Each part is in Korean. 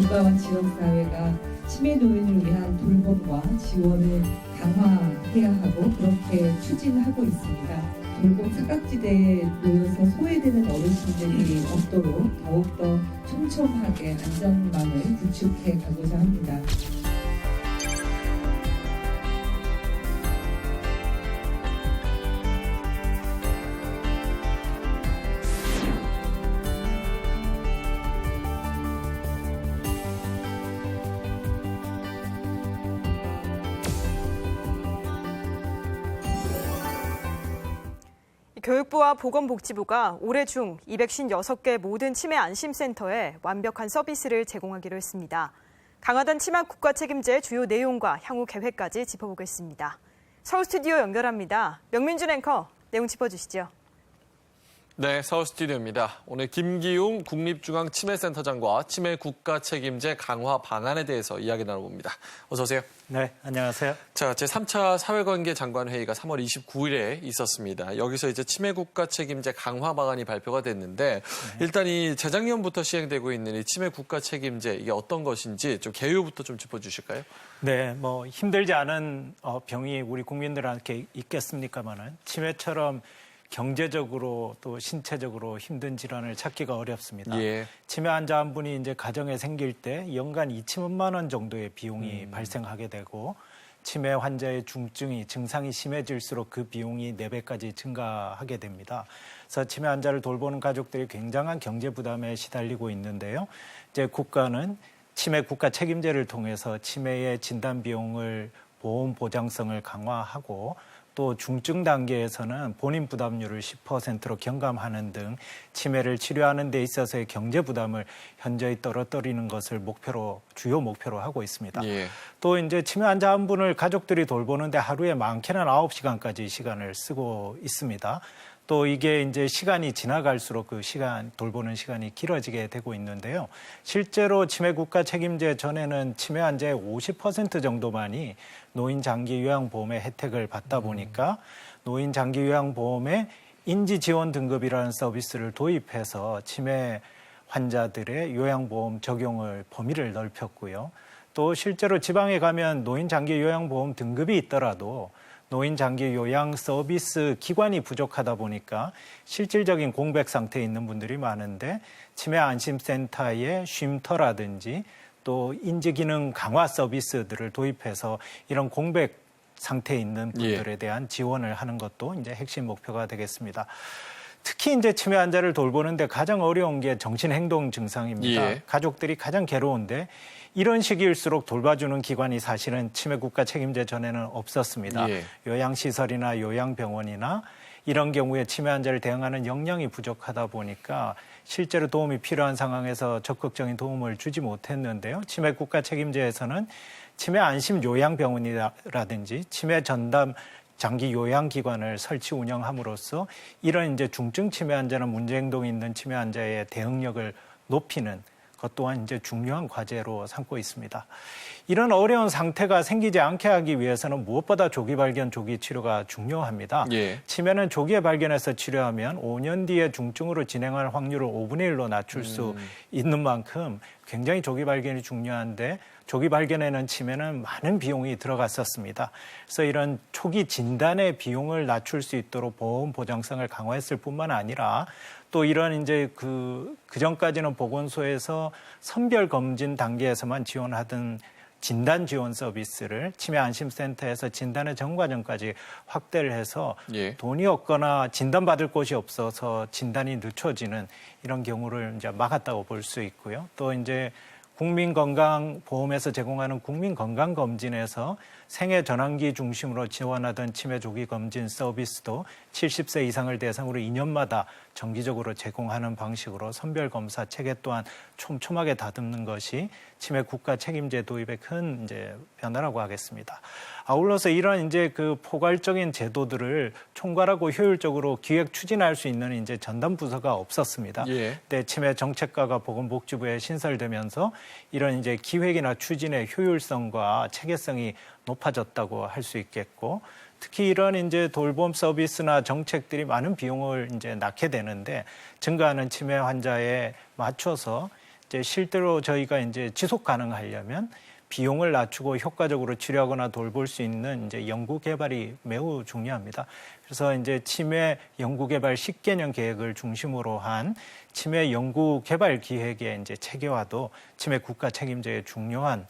국가와 지역사회가 치매 노인을 위한 돌봄과 지원을 강화해야 하고 그렇게 추진하고 있습니다. 돌봄 사각지대에 놓여서 소외되는 어르신들이 없도록 더욱더 촘촘하게 안전망을 구축해 가고자 합니다. 교육부와 보건복지부가 올해 중 256개 모든 치매 안심센터에 완벽한 서비스를 제공하기로 했습니다. 강화된 치매 국가 책임제 주요 내용과 향후 계획까지 짚어보겠습니다. 서울 스튜디오 연결합니다. 명민준 앵커, 내용 짚어주시죠. 네, 서울 스튜디오입니다. 오늘 김기웅 국립중앙치매센터장과 치매 국가 책임제 강화 방안에 대해서 이야기 나눠봅니다. 어서 오세요. 네, 안녕하세요. 자, 제3차 사회관계 장관 회의가 3월 29일에 있었습니다. 여기서 이제 치매 국가 책임제 강화 방안이 발표가 됐는데 일단 이 재작년부터 시행되고 있는 이 치매 국가 책임제 이게 어떤 것인지 좀 개요부터 좀 짚어주실까요? 네, 뭐 힘들지 않은 병이 우리 국민들한테 있겠습니까만은 치매처럼 경제적으로 또 신체적으로 힘든 질환을 찾기가 어렵습니다. 예. 치매 환자 한 분이 이제 가정에 생길 때 연간 2천만 원 정도의 비용이 발생하게 되고 치매 환자의 증상이 심해질수록 그 비용이 4배까지 증가하게 됩니다. 그래서 치매 환자를 돌보는 가족들이 굉장한 경제 부담에 시달리고 있는데요. 이제 국가는 치매 국가 책임제를 통해서 치매의 진단 비용을 보험 보장성을 강화하고 또 중증 단계에서는 본인 부담률을 10%로 경감하는 등 치매를 치료하는 데 있어서의 경제 부담을 현저히 떨어뜨리는 것을 주요 목표로 하고 있습니다. 예. 또 이제 치매 환자 한 분을 가족들이 돌보는데 하루에 많게는 9시간까지 시간을 쓰고 있습니다. 또 이게 이제 시간이 지나갈수록 그 돌보는 시간이 길어지게 되고 있는데요. 실제로 치매 국가 책임제 전에는 치매 환자의 50% 정도만이 노인 장기 요양보험의 혜택을 받다 보니까 노인 장기 요양보험에 인지 지원 등급이라는 서비스를 도입해서 치매 환자들의 요양보험 적용을 범위를 넓혔고요. 또 실제로 지방에 가면 노인 장기 요양보험 등급이 있더라도 노인 장기 요양 서비스 기관이 부족하다 보니까 실질적인 공백 상태에 있는 분들이 많은데 치매 안심센터의 쉼터라든지 또 인지기능 강화 서비스들을 도입해서 이런 공백 상태에 있는 분들에 대한 지원을 하는 것도 이제 핵심 목표가 되겠습니다. 특히 이제 치매 환자를 돌보는데 가장 어려운 게 정신행동 증상입니다. 예. 가족들이 가장 괴로운데 이런 시기일수록 돌봐주는 기관이 사실은 치매 국가 책임제 전에는 없었습니다. 예. 요양시설이나 요양병원이나 이런 경우에 치매 환자를 대응하는 역량이 부족하다 보니까 실제로 도움이 필요한 상황에서 적극적인 도움을 주지 못했는데요. 치매 국가 책임제에서는 치매 안심 요양병원이라든지 치매 전담 장기 요양기관을 설치 운영함으로써 이런 이제 중증 치매 환자나 문제 행동이 있는 치매 환자의 대응력을 높이는 것 또한 이제 중요한 과제로 삼고 있습니다. 이런 어려운 상태가 생기지 않게 하기 위해서는 무엇보다 조기 발견, 조기 치료가 중요합니다. 예. 치매는 조기에 발견해서 치료하면 5년 뒤에 중증으로 진행할 확률을 5분의 1로 낮출 수 있는 만큼 굉장히 조기 발견이 중요한데 조기 발견에는 치매는 많은 비용이 들어갔었습니다. 그래서 이런 초기 진단의 비용을 낮출 수 있도록 보험 보장성을 강화했을 뿐만 아니라 또 이런 이제 그 전까지는 보건소에서 선별 검진 단계에서만 지원하던 진단 지원 서비스를 치매 안심센터에서 진단의 전 과정까지 확대를 해서 돈이 없거나 진단받을 곳이 없어서 진단이 늦춰지는 이런 경우를 이제 막았다고 볼 수 있고요. 또 이제 국민건강보험에서 제공하는 국민건강검진에서 생애 전환기 중심으로 지원하던 치매 조기 검진 서비스도 70세 이상을 대상으로 2년마다 정기적으로 제공하는 방식으로 선별검사 체계 또한 촘촘하게 다듬는 것이 치매 국가 책임제 도입의 큰 이제 변화라고 하겠습니다. 아울러서 이런 이제 그 포괄적인 제도들을 총괄하고 효율적으로 기획 추진할 수 있는 이제 전담 부서가 없었습니다. 근데 치매 정책과가 보건복지부에 신설되면서 이런 이제 기획이나 추진의 효율성과 체계성이 높아졌다고 할 수 있겠고, 특히 이런 이제 돌봄 서비스나 정책들이 많은 비용을 이제 낳게 되는데 증가하는 치매 환자에 맞춰서 이제 실제로 저희가 이제 지속 가능하려면 비용을 낮추고 효과적으로 치료하거나 돌볼 수 있는 이제 연구 개발이 매우 중요합니다. 그래서 이제 치매 연구 개발 10개년 계획을 중심으로 한 치매 연구 개발 기획의 이제 체계화도 치매 국가 책임제의 중요한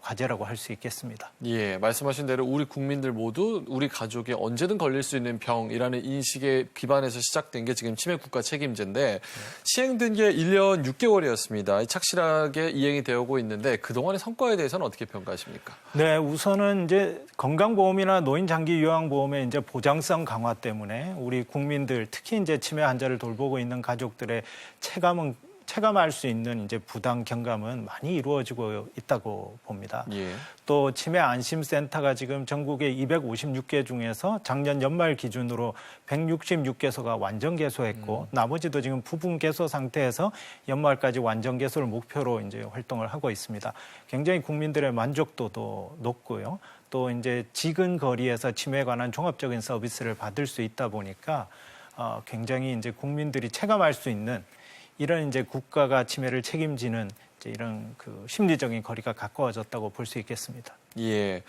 과제라고 할 수 있겠습니다. 예, 말씀하신 대로 우리 국민들 모두 우리 가족에 언제든 걸릴 수 있는 병이라는 인식에 기반해서 시작된 게 지금 치매 국가 책임제인데 시행된 게 1년 6개월이었습니다. 착실하게 이행이 되고 있는데 그동안의 성과에 대해서는 어떻게 평가하십니까? 네, 우선은 이제 건강보험이나 노인장기요양보험의 이제 보장성 강화 때문에 우리 국민들 특히 이제 치매 환자를 돌보고 있는 가족들의 체감할 수 있는 이제 부담 경감은 많이 이루어지고 있다고 봅니다. 예. 또 치매 안심센터가 지금 전국의 256개 중에서 작년 연말 기준으로 166개소가 완전 개소했고 나머지도 지금 부분 개소 상태에서 연말까지 완전 개소를 목표로 이제 활동을 하고 있습니다. 굉장히 국민들의 만족도도 높고요. 또 이제 지근 거리에서 치매에 관한 종합적인 서비스를 받을 수 있다 보니까 굉장히 이제 국민들이 체감할 수 있는 이런 이제 국가가 치매를 책임지는 이제 이런 그 심리적인 거리가 가까워졌다고 볼 수 있겠습니다. 예.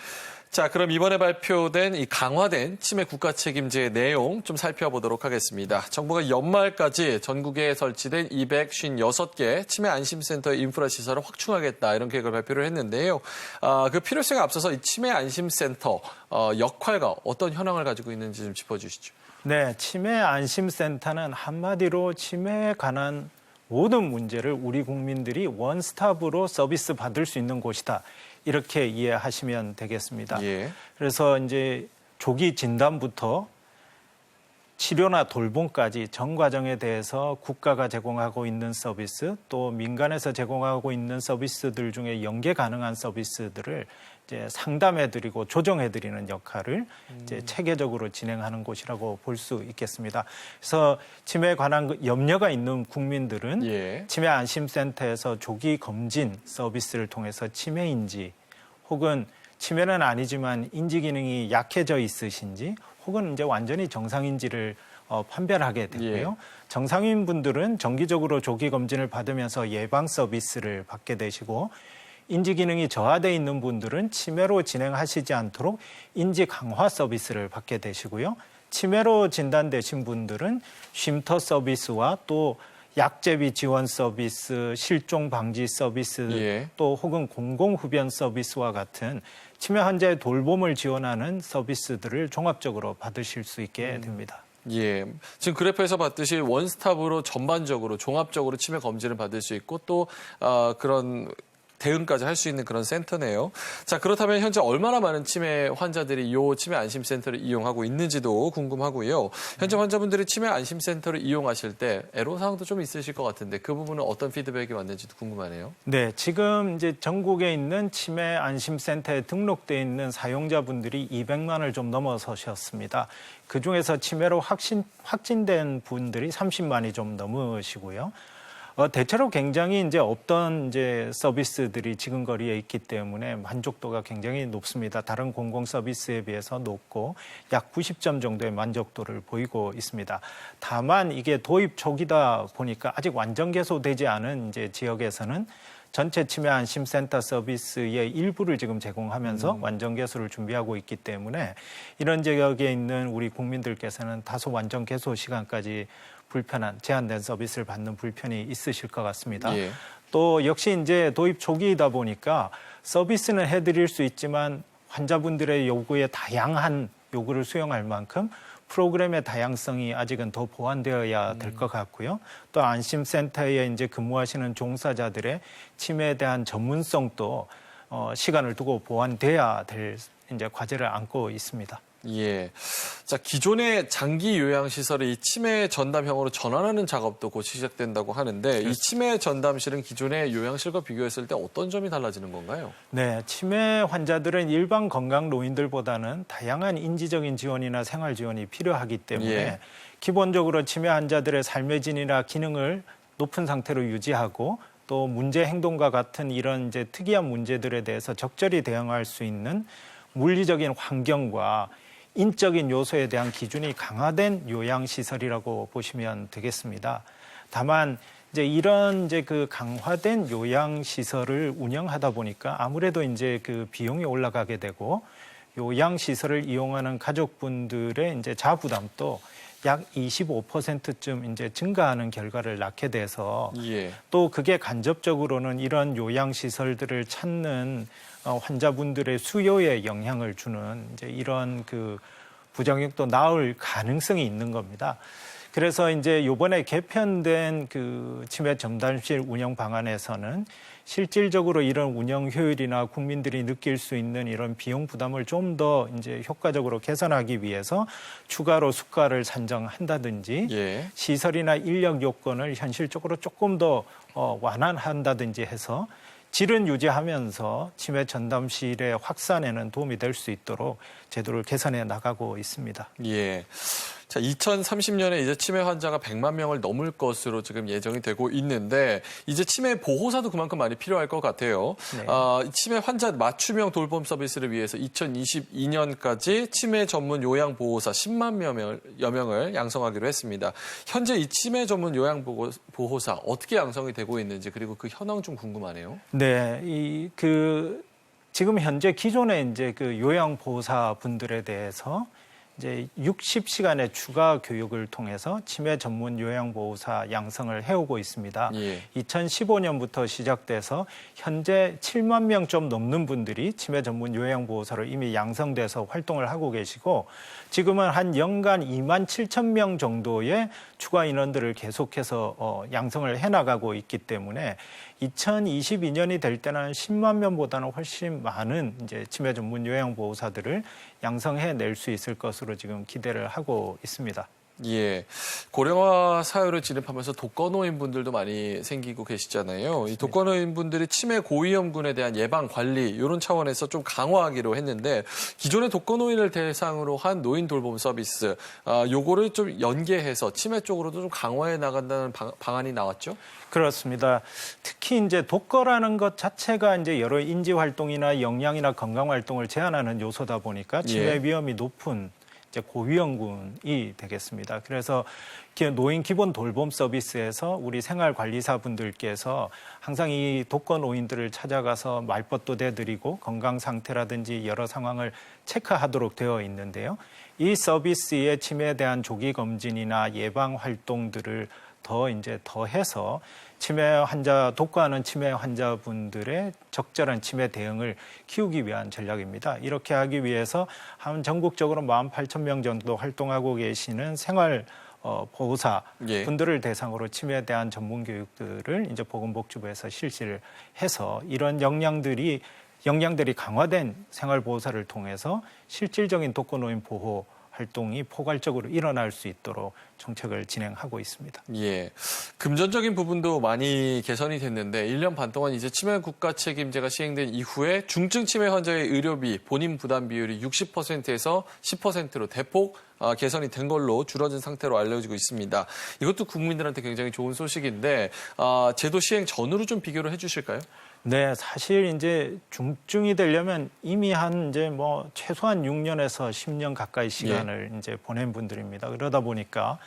자, 그럼 이번에 발표된 이 강화된 치매 국가 책임제의 내용 좀 살펴보도록 하겠습니다. 정부가 연말까지 전국에 설치된 256개 치매 안심센터의 인프라 시설을 확충하겠다 이런 계획을 발표를 했는데요. 그 필요성에 앞서서 이 치매 안심센터 역할과 어떤 현황을 가지고 있는지 좀 짚어주시죠. 네, 치매 안심센터는 한마디로 치매에 관한 모든 문제를 우리 국민들이 원스톱으로 서비스 받을 수 있는 곳이다. 이렇게 이해하시면 되겠습니다. 예. 그래서 이제 조기 진단부터 치료나 돌봄까지 전 과정에 대해서 국가가 제공하고 있는 서비스 또 민간에서 제공하고 있는 서비스들 중에 연계 가능한 서비스들을 이제 상담해드리고 조정해드리는 역할을 이제 체계적으로 진행하는 곳이라고 볼 수 있겠습니다. 그래서 치매에 관한 염려가 있는 국민들은 예. 치매 안심센터에서 조기 검진 서비스를 통해서 치매인지 혹은 치매는 아니지만 인지 기능이 약해져 있으신지 혹은 이제 완전히 정상인지를 판별하게 되고요. 예. 정상인 분들은 정기적으로 조기 검진을 받으면서 예방 서비스를 받게 되시고 인지 기능이 저하돼 있는 분들은 치매로 진행하시지 않도록 인지 강화 서비스를 받게 되시고요. 치매로 진단되신 분들은 쉼터 서비스와 또 약제비 지원 서비스, 실종 방지 서비스, 예. 또 혹은 공공흡연 서비스와 같은 치매 환자의 돌봄을 지원하는 서비스들을 종합적으로 받으실 수 있게 됩니다. 예. 지금 그래프에서 봤듯이 원스톱으로 전반적으로 종합적으로 치매 검진을 받을 수 있고 또 그런 대응까지 할 수 있는 그런 센터네요. 자, 그렇다면 현재 얼마나 많은 치매 환자들이 이 치매 안심센터를 이용하고 있는지도 궁금하고요. 현재 환자분들이 치매 안심센터를 이용하실 때 애로사항도 좀 있으실 것 같은데 그 부분은 어떤 피드백이 왔는지도 궁금하네요. 네, 지금 이제 전국에 있는 치매 안심센터에 등록돼 있는 사용자분들이 200만을 좀 넘어서셨습니다. 그 중에서 치매로 확진된 분들이 30만이 좀 넘으시고요. 대체로 굉장히 이제 없던 이제 서비스들이 지금 거리에 있기 때문에 만족도가 굉장히 높습니다. 다른 공공 서비스에 비해서 높고 약 90점 정도의 만족도를 보이고 있습니다. 다만 이게 도입 초기다 보니까 아직 완전 개소되지 않은 이제 지역에서는 전체 치매 안심센터 서비스의 일부를 지금 제공하면서 완전 개소를 준비하고 있기 때문에 이런 지역에 있는 우리 국민들께서는 다소 완전 개소 시간까지 불편한 제한된 서비스를 받는 불편이 있으실 것 같습니다. 예. 또 역시 이제 도입 초기이다 보니까 서비스는 해드릴 수 있지만 환자분들의 요구에 다양한 요구를 수용할 만큼 프로그램의 다양성이 아직은 더 보완되어야 될 것 같고요. 또 안심센터에 이제 근무하시는 종사자들의 치매에 대한 전문성도 시간을 두고 보완돼야 될 이제 과제를 안고 있습니다. 예. 자, 기존의 장기 요양 시설을 이 치매 전담형으로 전환하는 작업도 곧 시작된다고 하는데 이 치매 전담실은 기존의 요양실과 비교했을 때 어떤 점이 달라지는 건가요? 네, 치매 환자들은 일반 건강 노인들보다는 다양한 인지적인 지원이나 생활 지원이 필요하기 때문에 예. 기본적으로 치매 환자들의 삶의 질이나 기능을 높은 상태로 유지하고 또 문제 행동과 같은 이런 이제 특이한 문제들에 대해서 적절히 대응할 수 있는 물리적인 환경과 인적인 요소에 대한 기준이 강화된 요양시설이라고 보시면 되겠습니다. 다만 이제 이런 이제 그 강화된 요양 시설을 운영하다 보니까 아무래도 이제 그 비용이 올라가게 되고 요양 시설을 이용하는 가족분들의 이제 자부담도 약 25%쯤 이제 증가하는 결과를 낳게 돼서 예. 또 그게 간접적으로는 이런 요양 시설들을 찾는 환자분들의 수요에 영향을 주는 이제 이런 그 부작용도 나올 가능성이 있는 겁니다. 그래서 이제 이번에 개편된 그 치매 전담실 운영 방안에서는 실질적으로 이런 운영 효율이나 국민들이 느낄 수 있는 이런 비용 부담을 좀 더 이제 효과적으로 개선하기 위해서 추가로 수가를 산정한다든지 예. 시설이나 인력 요건을 현실적으로 조금 더 완화한다든지 해서 질은 유지하면서 치매 전담실의 확산에는 도움이 될 수 있도록 제도를 개선해 나가고 있습니다. 예. 자, 2030년에 이제 치매 환자가 100만 명을 넘을 것으로 지금 예정이 되고 있는데 이제 치매 보호사도 그만큼 많이 필요할 것 같아요. 네. 치매 환자 맞춤형 돌봄 서비스를 위해서 2022년까지 치매 전문 요양 보호사 10만 여명을 양성하기로 했습니다. 현재 이 치매 전문 요양 보호사 어떻게 양성이 되고 있는지 그리고 그 현황 좀 궁금하네요. 네, 지금 현재 기존에 이제 그 요양 보호사 분들에 대해서 이제 60시간의 추가 교육을 통해서 치매 전문 요양보호사 양성을 해오고 있습니다. 예. 2015년부터 시작돼서 현재 7만 명 좀 넘는 분들이 치매 전문 요양보호사로 이미 양성돼서 활동을 하고 계시고 지금은 한 연간 2만 7천 명 정도의 추가 인원들을 계속해서 양성을 해나가고 있기 때문에 2022년이 될 때는 10만 명보다는 훨씬 많은 이제 치매 전문 요양보호사들을 양성해낼 수 있을 것으로 지금 기대를 하고 있습니다. 예, 고령화 사회를 진입하면서 독거노인분들도 많이 생기고 계시잖아요. 이 독거노인분들이 치매 고위험군에 대한 예방 관리 이런 차원에서 좀 강화하기로 했는데 기존의 독거노인을 대상으로 한 노인 돌봄 서비스 요거를 좀 연계해서 치매 쪽으로도 좀 강화해 나간다는 방안이 나왔죠? 그렇습니다. 특히 이제 독거라는 것 자체가 이제 여러 인지 활동이나 영양이나 건강 활동을 제한하는 요소다 보니까 치매 위험이 높은 이제 고위험군이 되겠습니다. 그래서 노인 기본 돌봄 서비스에서 우리 생활관리사분들께서 항상 이 독거 노인들을 찾아가서 말벗도 대드리고 건강 상태라든지 여러 상황을 체크하도록 되어 있는데요. 이 서비스의 치매에 대한 조기 검진이나 예방 활동들을 더해서 치매 환자, 독거하는 치매 환자분들의 적절한 치매 대응을 키우기 위한 전략입니다. 이렇게 하기 위해서 한 전국적으로 18,000명 정도 활동하고 계시는 생활 보호사 분들을 대상으로 치매에 대한 전문 교육들을 이제 보건복지부에서 실시를 해서 이런 역량들이 강화된 생활 보호사를 통해서 실질적인 독거노인 보호 활동이 포괄적으로 일어날 수 있도록 정책을 진행하고 있습니다. 예, 금전적인 부분도 많이 개선이 됐는데 1년 반 동안 이제 치매 국가 책임제가 시행된 이후에 중증 치매 환자의 의료비 본인 부담 비율이 60%에서 10%로 대폭 개선이 된 걸로 줄어든 상태로 알려지고 있습니다. 이것도 국민들한테 굉장히 좋은 소식인데 제도 시행 전후로 좀 비교를 해주실까요? 네, 사실 이제 중증이 되려면 이미 최소한 6년에서 10년 가까이 시간을 이제 보낸 분들입니다. 그러다 보니까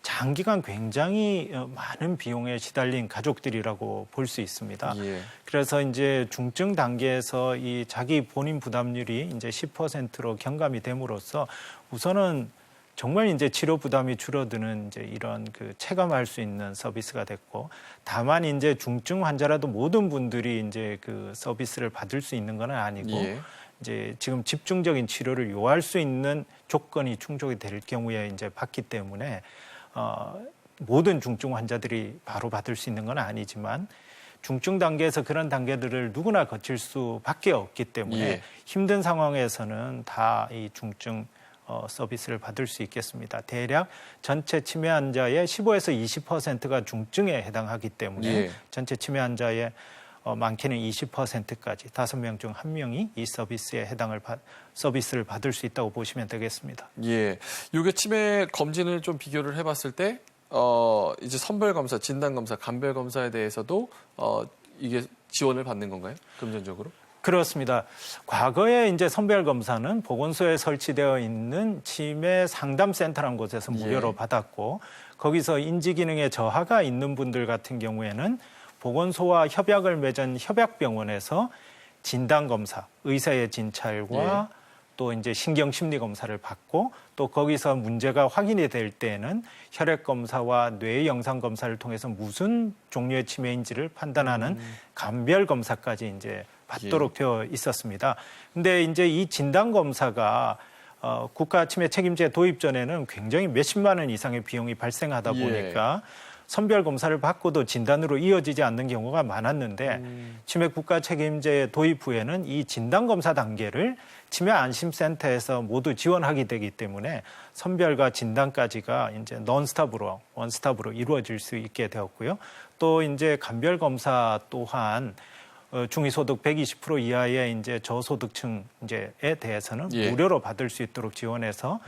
장기간 굉장히 많은 비용에 시달린 가족들이라고 볼 수 있습니다. 그래서 이제 중증 단계에서 이 자기 본인 부담률이 이제 10%로 경감이 됨으로써 우선은 정말 이제 치료 부담이 줄어드는 이제 이런 체감할 수 있는 서비스가 됐고, 다만 이제 중증 환자라도 모든 분들이 이제 그 서비스를 받을 수 있는 건 아니고, 이제 지금 집중적인 치료를 요할 수 있는 조건이 충족이 될 경우에 이제 받기 때문에 모든 중증 환자들이 바로 받을 수 있는 건 아니지만 중증 단계에서 그런 단계들을 누구나 거칠 수밖에 없기 때문에 힘든 상황에서는 다 이 중증 서비스를 받을 수 있겠습니다. 대략 전체 치매 환자의 15에서 20%가 중증에 해당하기 때문에 전체 치매 환자의 많게는 20%까지 5명 중 1명이 이 서비스에 서비스를 받을 수 있다고 보시면 되겠습니다. 예, 이게 치매 검진을 좀 비교를 해봤을 때 이제 선별 검사, 진단 검사, 감별 검사에 대해서도 이게 지원을 받는 건가요? 금전적으로? 그렇습니다. 과거에 이제 선별 검사는 보건소에 설치되어 있는 치매 상담센터라는 곳에서 무료로 받았고 거기서 인지 기능에 저하가 있는 분들 같은 경우에는 보건소와 협약을 맺은 협약병원에서 진단 검사, 의사의 진찰과 또 이제 신경 심리 검사를 받고 또 거기서 문제가 확인이 될 때에는 혈액 검사와 뇌 영상 검사를 통해서 무슨 종류의 치매인지를 판단하는 감별 검사까지 이제 받도록 되어 있었습니다. 근데 이제 이 진단 검사가 국가 치매 책임제 도입 전에는 굉장히 몇십만 원 이상의 비용이 발생하다 보니까 선별 검사를 받고도 진단으로 이어지지 않는 경우가 많았는데 치매 국가 책임제 도입 후에는 이 진단 검사 단계를 치매 안심센터에서 모두 지원하게 되기 때문에 선별과 진단까지가 이제 원스톱으로 이루어질 수 있게 되었고요. 또 이제 감별 검사 또한 중위소득 120% 이하의 이제 저소득층에 대해서는 무료로 받을 수 있도록 지원해서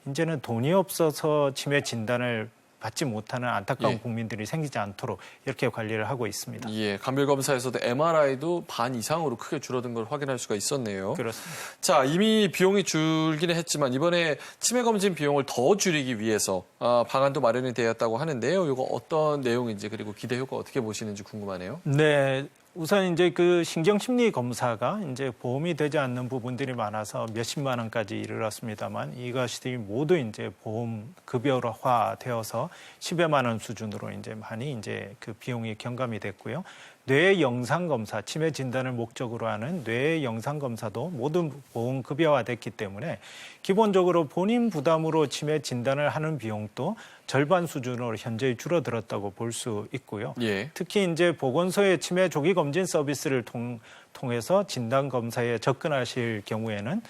이제는 돈이 없어서 치매 진단을 받지 못하는 안타까운 국민들이 생기지 않도록 이렇게 관리를 하고 있습니다. 예, 감별 검사에서도 MRI도 반 이상으로 크게 줄어든 걸 확인할 수가 있었네요. 그렇습니다. 자, 이미 비용이 줄기는 했지만 이번에 치매 검진 비용을 더 줄이기 위해서 방안도 마련이 되었다고 하는데요. 이거 어떤 내용인지 그리고 기대 효과 어떻게 보시는지 궁금하네요. 네. 우선 이제 그 신경심리 검사가 이제 보험이 되지 않는 부분들이 많아서 몇십만 원까지 이르렀습니다만 이것이 모두 이제 보험 급여화 되어서 10여만 원 수준으로 이제 많이 이제 그 비용이 경감이 됐고요. 뇌 영상 검사, 치매 진단을 목적으로 하는 뇌 영상 검사도 모두 보험 급여화됐기 때문에 기본적으로 본인 부담으로 치매 진단을 하는 비용도 절반 수준으로 현저히 줄어들었다고 볼 수 있고요. 특히 이제 보건소의 치매 조기 검진 서비스를 통해서 진단 검사에 접근하실 경우에는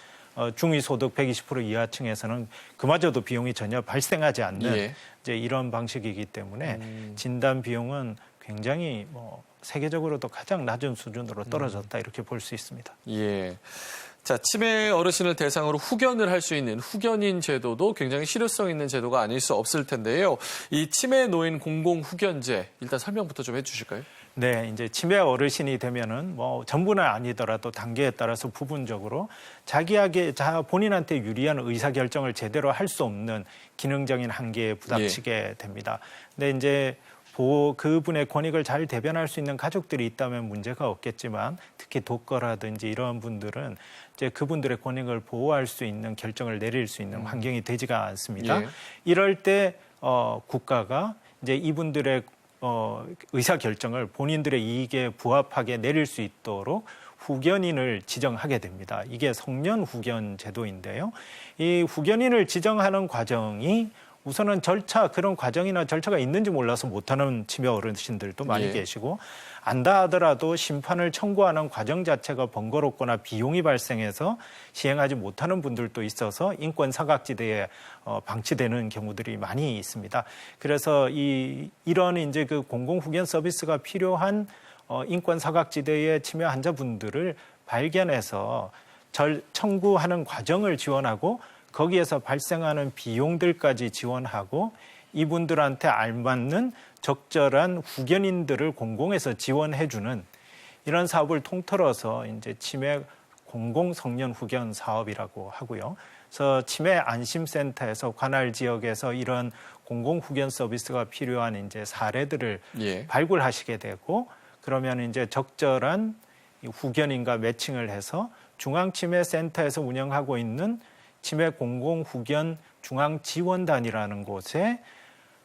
중위소득 120% 이하층에서는 그마저도 비용이 전혀 발생하지 않는 이제 이런 방식이기 때문에 진단 비용은 굉장히 세계적으로도 가장 낮은 수준으로 떨어졌다 이렇게 볼 수 있습니다. 예. 자, 치매 어르신을 대상으로 후견을 할 수 있는 후견인 제도도 굉장히 실효성 있는 제도가 아닐 수 없을 텐데요. 이 치매 노인 공공 후견제 일단 설명부터 좀 해주실까요? 네, 이제 치매 어르신이 되면은 전부는 아니더라도 단계에 따라서 부분적으로 본인한테 유리한 의사 결정을 제대로 할 수 없는 기능적인 한계에 부닥치게 됩니다. 근데 이제 그분의 권익을 잘 대변할 수 있는 가족들이 있다면 문제가 없겠지만 특히 독거라든지 이런 분들은 이제 그분들의 권익을 보호할 수 있는 결정을 내릴 수 있는 환경이 되지가 않습니다. 이럴 때 국가가 이제 이분들의 의사 결정을 본인들의 이익에 부합하게 내릴 수 있도록 후견인을 지정하게 됩니다. 이게 성년 후견 제도인데요. 이 후견인을 지정하는 과정이 우선은 그런 과정이나 절차가 있는지 몰라서 못하는 치매 어르신들도 많이 계시고 안다 하더라도 심판을 청구하는 과정 자체가 번거롭거나 비용이 발생해서 시행하지 못하는 분들도 있어서 인권 사각지대에 방치되는 경우들이 많이 있습니다. 그래서 이런 이제 그 공공 후견 서비스가 필요한 인권 사각지대의 치매 환자분들을 발견해서 청구하는 과정을 지원하고 거기에서 발생하는 비용들까지 지원하고 이분들한테 알맞는 적절한 후견인들을 공공에서 지원해주는 이런 사업을 통틀어서 이제 치매 공공 성년 후견 사업이라고 하고요. 그래서 치매 안심센터에서 관할 지역에서 이런 공공 후견 서비스가 필요한 이제 사례들을 발굴하시게 되고 그러면 이제 적절한 후견인과 매칭을 해서 중앙치매센터에서 운영하고 있는 치매 공공 후견 중앙지원단이라는 곳에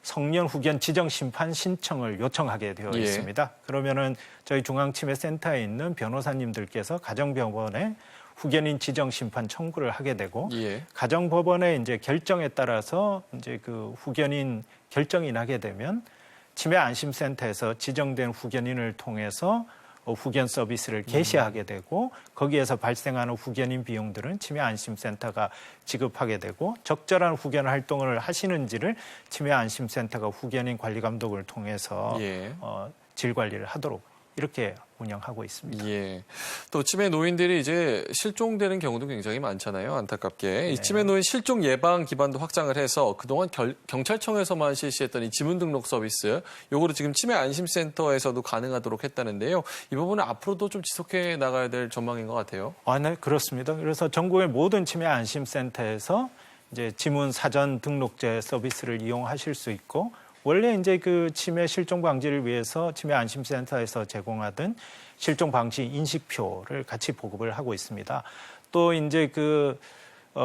성년 후견 지정 심판 신청을 요청하게 되어 있습니다. 그러면은 저희 중앙치매센터에 있는 변호사님들께서 가정법원에 후견인 지정 심판 청구를 하게 되고 가정법원의 이제 결정에 따라서 이제 그 후견인 결정이 나게 되면 치매 안심센터에서 지정된 후견인을 통해서 후견 서비스를 개시하게 되고 거기에서 발생하는 후견인 비용들은 치매 안심센터가 지급하게 되고 적절한 후견 활동을 하시는지를 치매 안심센터가 후견인 관리 감독을 통해서 질 관리를 하도록 이렇게 운영하고 있습니다. 예. 또 치매 노인들이 이제 실종되는 경우도 굉장히 많잖아요. 안타깝게. 이 치매 노인 실종 예방 기반도 확장을 해서 그동안 경찰청에서만 실시했던 이 지문 등록 서비스, 요거를 지금 치매 안심센터에서도 가능하도록 했다는데요. 이 부분은 앞으로도 좀 지속해 나가야 될 전망인 것 같아요. 네, 그렇습니다. 그래서 전국의 모든 치매 안심센터에서 이제 지문 사전 등록제 서비스를 이용하실 수 있고, 원래 이제 그 치매 실종 방지를 위해서 치매 안심센터에서 제공하던 실종 방지 인식표를 같이 보급을 하고 있습니다. 또 이제 그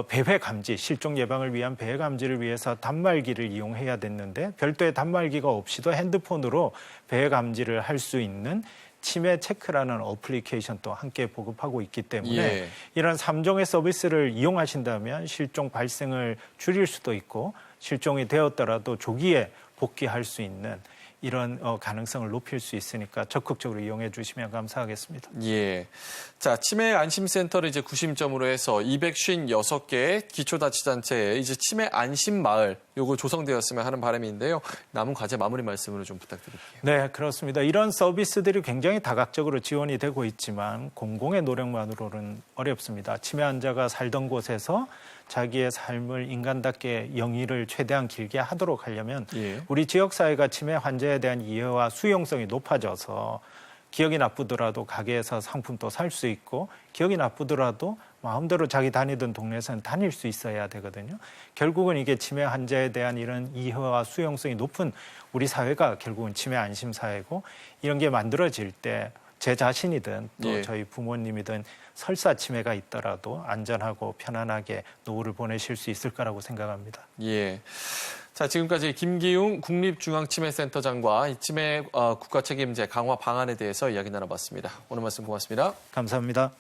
배회 감지, 실종 예방을 위한 배회 감지를 위해서 단말기를 이용해야 됐는데 별도의 단말기가 없이도 핸드폰으로 배회 감지를 할 수 있는 치매 체크라는 어플리케이션도 함께 보급하고 있기 때문에 예. 이런 3종의 서비스를 이용하신다면 실종 발생을 줄일 수도 있고 실종이 되었더라도 조기에 복귀할 수 있는 이런 가능성을 높일 수 있으니까 적극적으로 이용해 주시면 감사하겠습니다. 예. 자, 치매 안심센터를 이제 구심점으로 해서 256개의 기초자치단체에 이제 치매 안심 마을 요거 조성되었으면 하는 바람인데요. 남은 과제 마무리 말씀으로 좀 부탁드릴게요. 네, 그렇습니다. 이런 서비스들이 굉장히 다각적으로 지원이 되고 있지만 공공의 노력만으로는 어렵습니다. 치매 환자가 살던 곳에서 자기의 삶을 인간답게 영위를 최대한 길게 하도록 하려면 우리 지역사회가 치매 환자에 대한 이해와 수용성이 높아져서 기억이 나쁘더라도 가게에서 상품도 살 수 있고 기억이 나쁘더라도 마음대로 자기 다니던 동네에서는 다닐 수 있어야 되거든요. 결국은 이게 치매 환자에 대한 이런 이해와 수용성이 높은 우리 사회가 결국은 치매 안심 사회고 이런 게 만들어질 때 제 자신이든 또 저희 부모님이든 설사 치매가 있더라도 안전하고 편안하게 노후를 보내실 수 있을 거라고 생각합니다. 예. 자, 지금까지 김기웅 국립중앙치매센터장과 이 치매 국가 책임제 강화 방안에 대해서 이야기 나눠봤습니다. 오늘 말씀 고맙습니다. 감사합니다.